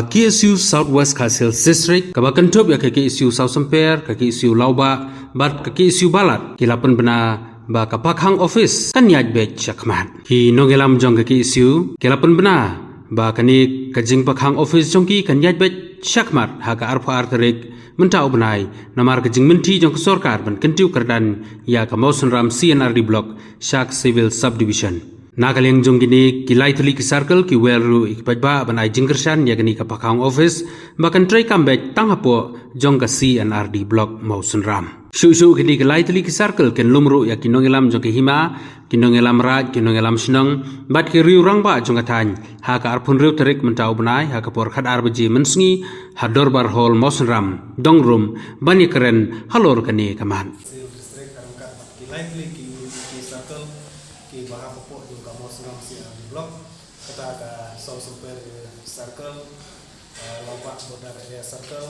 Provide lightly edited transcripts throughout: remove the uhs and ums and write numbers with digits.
KSU Southwest Khasil District kabakan top ya KSU South Semper KSU Lauba bat KSU Balat kilapan bena ba kapakhang office kan yaj bet chakmat ki nongelam jong KSU kilapan bena ba kani kajing pakhang office jongki kan yaj bet chakmat haga arfa arterik mentau benai namar kajing menti jong sorkar ban kentiu kerdan ya kamausun ram CNRD block Shak Civil Subdivision Nakaleng jong gini kilai tuli ki circle ki welru ikpajba ban ai jingkersan ya gini kapakhang office bahkan try comeback tanghapo jong ka CNRD block mausun ram shu gini kilai tuli ki circle ken lumru ya kinongelam jong ke hima kinongelam raj kinongelam senang bat ki riu rangba jong katany ha ka arpun riu terik mentau benai ha ka por khat arbaji mensngi hador bar hol mausun ram dongrum bani keren halor kani kaman ki baha popok jo kamo senang si blok kata ka South Semper circle lompat border area circle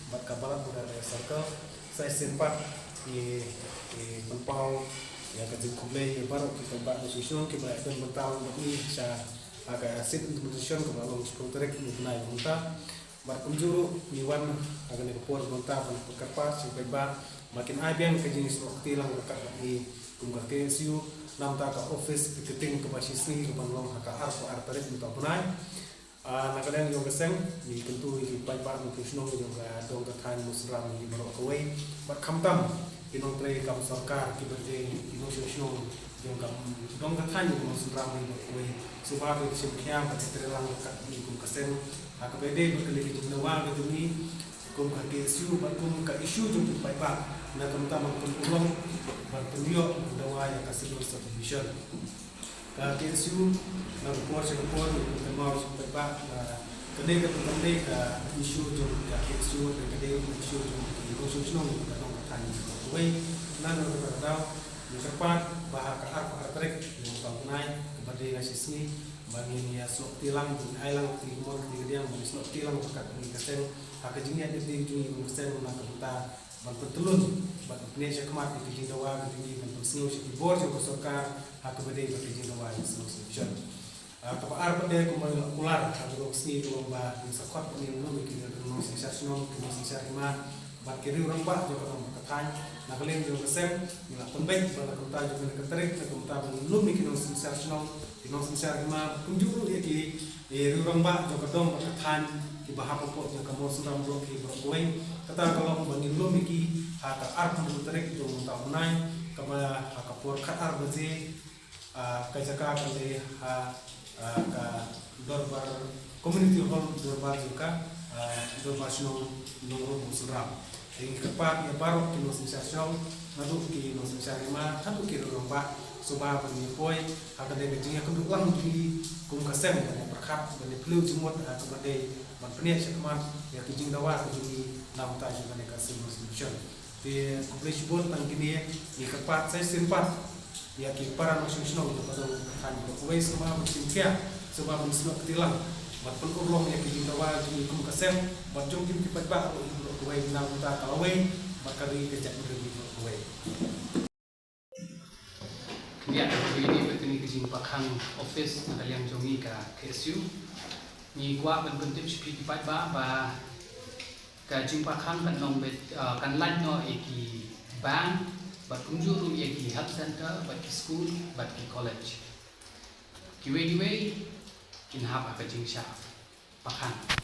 bat kabalan border area circle saya simpat ki tempau ya ka jikule baru kita bak susun ki baik dan mentau ni sa aga sit implementation ke balong strukturek ni naik unta bat kunjuru niwan aga ne por unta ban perkapas sampai ba makin abian ke jenis waktu lang dekat ni kumka KSU nam ta ka office keting ke basisni ke banglong haka arpo artarit minta punai nakadang yung keseng ni tentu ni pai pa no kusno yung ga dong ka than musram ni baro ka way bat kamtam inong tre kam sarkar ki berde inong sosno yung ka dong ka than yung musram ni baro way subha ko simkhyam ka tre lang ka ni kum keseng ka bede berkali ki nawa ka dumi kum ka KSU bat kum ka issue yung pai pa na kamtam ang tulong berpendiok dawa yang kasih subdivision ka KSU na report sa report ng mga pagba kadai ka pagkande ka issue jo ka KSU ka kadai ka issue jo constitutional ka nong katani way na no ka daw ni kapat bahag ka artrek ng tagnay kabadai nga sisni bangin ya sok tilang ay lang ti mo ti diang mo sok tilang ka kasen hakajingnya di ju kasen na ka berpetulun Indonesia kemat di Jawa ketinggi dan persiu si bor jo kosokar hak bede di Jawa solution kapar pada kular kalau sini tu ba sakot ni no bikin no sensation no sensation bat kiri orang ba jo orang katany nakalem jo kesem nila pembek bala kota jo kan keterik na kota belum bikin no sensation kunjuru ya ki orang ba jo kadong katany ki bahapa po jo kamo suram blok ki brogoy kata kalau bangin lo miki haka arpa mutarek jo tahunai kama haka por khat arbaje kajaka kale ka dorbar community hall dorbar juga dorbar sno nongro musram ing kepat ya baru kino sensation ngadu ki no sensation ma hadu ki romba soba bani poi haka de jinga kundu lang di kum kasem perkap bani plu jumot haka bade ban penia sekmat ya kijing dawa kijing nam ta juga ne kasih solution di kompleksi bon tang kini ni kepat saya simpat ya ki para nasional itu pada kan kuwai semua bersimkia sebab muslim ketilang bat pun ulong ya kijing dawa kijing kum kasem bat jom kim ki patba kuwai nam ta kalawai bakari kejak beri kuwai ya ini bertani kijing pakhang office nakaliang jongi ka KSU ni kwa ban bentim sepi pat ba ka jingpa khang kan long bet kan lan no eki bank bat kunjuru eki health center bat ki school bat ki college ki we kin hap ka jingsha pakhang